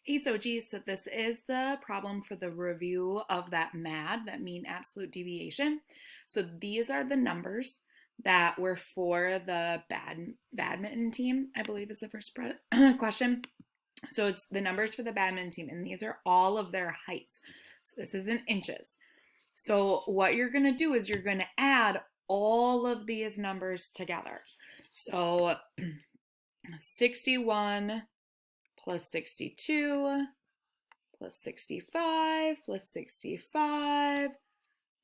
Hey Soji, so this is the problem for the review of that MAD, that mean absolute deviation. So these are the numbers that were for the badminton team, I believe is the first question. So it's the numbers for the badminton team, and these are all of their heights. So this is in inches. So what you're going to do is you're going to add all of these numbers together. So 61 plus 62 plus 65 plus 65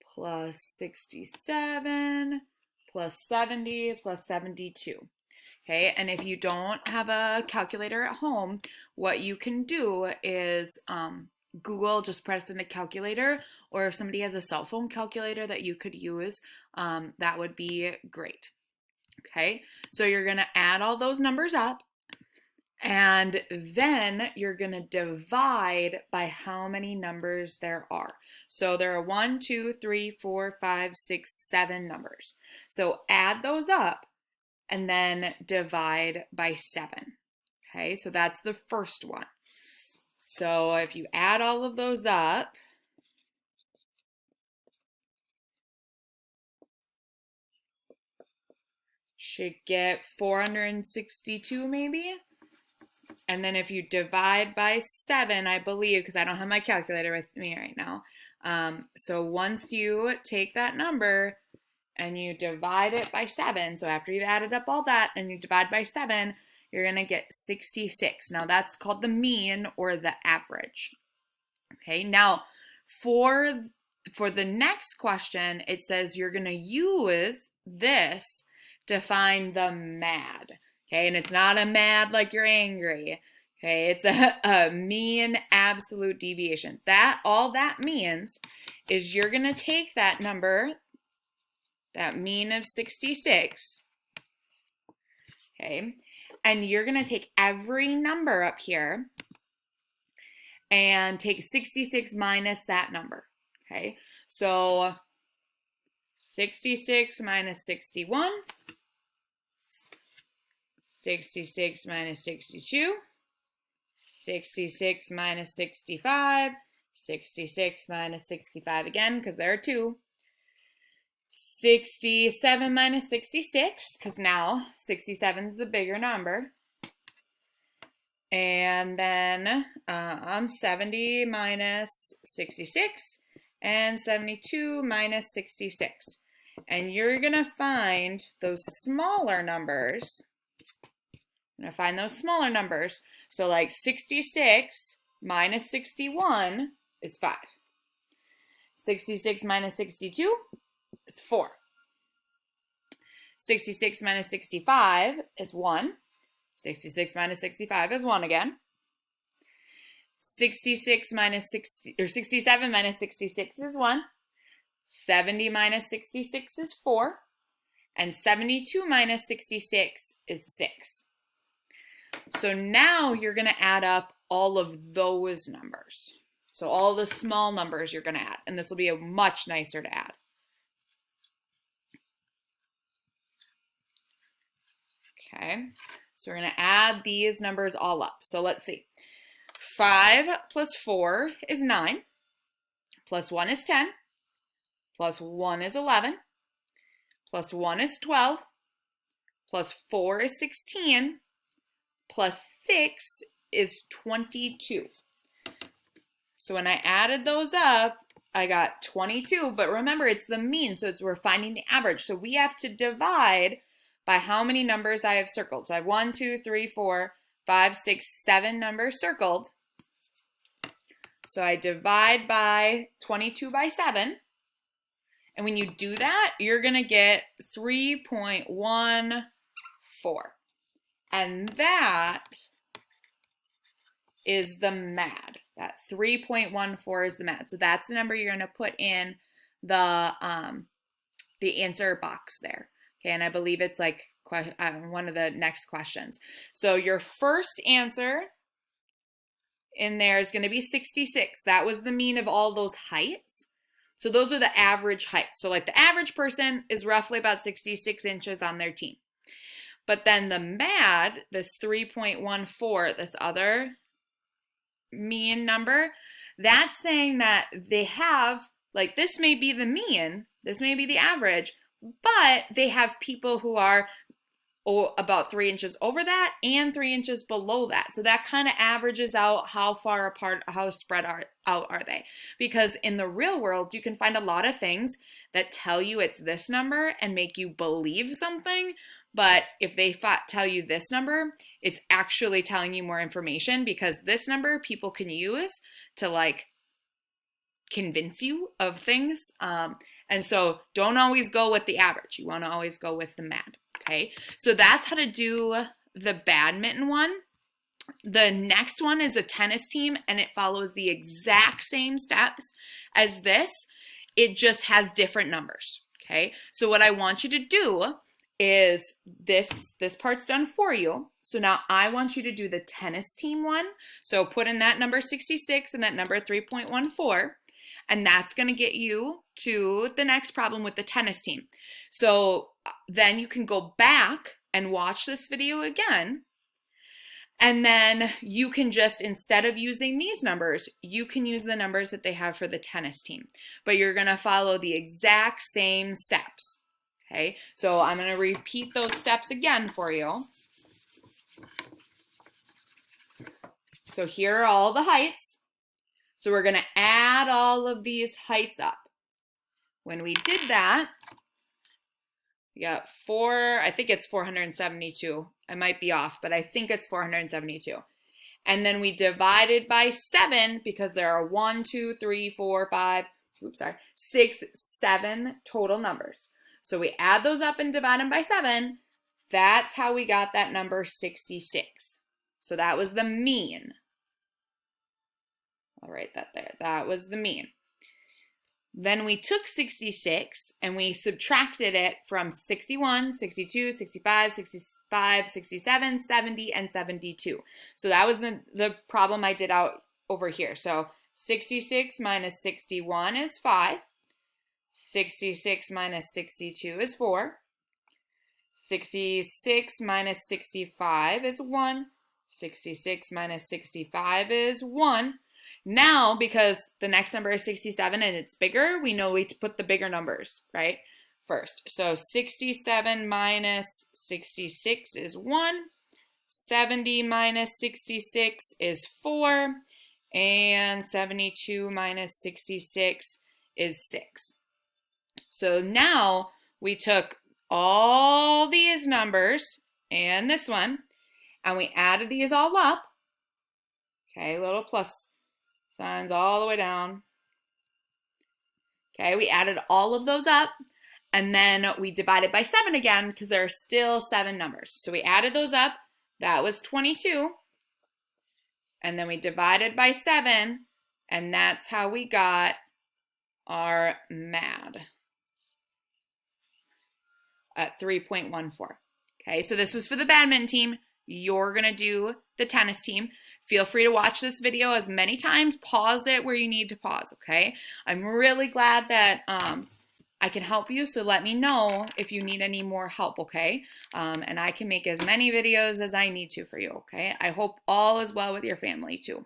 plus 67 plus 70 plus 72. Okay, and if you don't have a calculator at home, what you can do is Google, just press in a calculator, or if somebody has a cell phone calculator that you could use, that would be great. Okay, so you're going to add all those numbers up, and then you're going to divide by how many numbers there are. So there are 1, 2, 3, 4, 5, 6, 7 numbers. So add those up and then divide by 7. Okay, so that's the first one. So if you add all of those up, should get 462 maybe. And then if you divide by 7, I believe, because I don't have my calculator with me right now. So once you take that number and you divide it by 7, so after you've added up all that and you divide by 7, you're going to get 66. Now that's called the mean or the average. Okay, now for the next question, it says you're going to use this to find the MAD. Okay, and it's not a MAD like you're angry. Okay, it's a mean absolute deviation. All that means is you're going to take that number, that mean of 66, okay, and you're going to take every number up here and take 66 minus that number. Okay, so 66 minus 61, 66 minus 62, 66 minus 65, 66 minus 65 again, because there are two. 67 minus 66, because now 67 is the bigger number. And then 70 minus 66 and 72 minus 66. And you're going to find those smaller numbers. So like 66 minus 61 is 5. 66 minus 62 is 4. 66 minus 65 is 1. 66 minus 65 is 1 again. 67 minus 66 is 1. 70 minus 66 is 4. And 72 minus 66 is 6. So now you're going to add up all of those numbers. So all the small numbers you're going to add. And this will be much nicer to add. Okay, so we're going to add these numbers all up. So let's see. 5 plus 4 is 9. Plus 1 is 10. Plus 1 is 11. Plus 1 is 12. Plus 4 is 16. Plus 6 is 22. So when I added those up, I got 22. But remember, it's the mean, so we're finding the average. So we have to divide by how many numbers I have circled. So I have 1, 2, 3, 4, 5, 6, 7 numbers circled. So I divide by 22 by 7. And when you do that, you're going to get 3.14. And that is the MAD. That 3.14 is the MAD. So that's the number you're going to put in the answer box there. Okay, and I believe it's like one of the next questions. So your first answer in there is going to be 66. That was the mean of all those heights. So those are the average heights. So like the average person is roughly about 66 inches on their team. But then the MAD, this 3.14, this other mean number, that's saying that they have, like, this may be the mean, this may be the average, but they have people who are about 3 inches over that and 3 inches below that. So that kind of averages out how far apart, how spread out are they. Because in the real world, you can find a lot of things that tell you it's this number and make you believe something. But if they tell you this number, it's actually telling you more information, because this number people can use to like convince you of things. And so don't always go with the average. You want to always go with the mad. Okay, so that's how to do the badminton one. The next one is a tennis team, and it follows the exact same steps as this. It just has different numbers. Okay, so what I want you to do is this part's done for you. So now I want you to do the tennis team one. So put in that number 66 and that number 3.14. And that's going to get you to the next problem with the tennis team. So then you can go back and watch this video again. And then you can just, instead of using these numbers, you can use the numbers that they have for the tennis team. But you're going to follow the exact same steps. Okay, so I'm going to repeat those steps again for you. So here are all the heights. So we're going to add all of these heights up. When we did that, we got I think it's 472. I might be off, but I think it's 472. And then we divided by 7, because there are 6, 7 total numbers. So we add those up and divide them by 7. That's how we got that number 66. So that was the mean. I'll write that there. That was the mean. Then we took 66 and we subtracted it from 61, 62, 65, 65, 67, 70, and 72. So that was the problem I did out over here. So 66 minus 61 is 5. 66 minus 62 is 4. 66 minus 65 is 1. 66 minus 65 is 1. Now, because the next number is 67 and it's bigger, we know we put the bigger numbers, right, first. So 67 minus 66 is 1. 70 minus 66 is 4. And 72 minus 66 is 6. So now we took all these numbers and this one, and we added these all up. Okay, little plus signs all the way down. Okay, we added all of those up, and then we divided by 7 again, because there are still 7 numbers. So we added those up. That was 22. And then we divided by 7, and that's how we got our MAD at 3.14. Okay, so this was for the badminton team. You're going to do the tennis team. Feel free to watch this video as many times. Pause it where you need to pause, okay? I'm really glad that I can help you, so let me know if you need any more help, okay? And I can make as many videos as I need to for you, okay? I hope all is well with your family, too.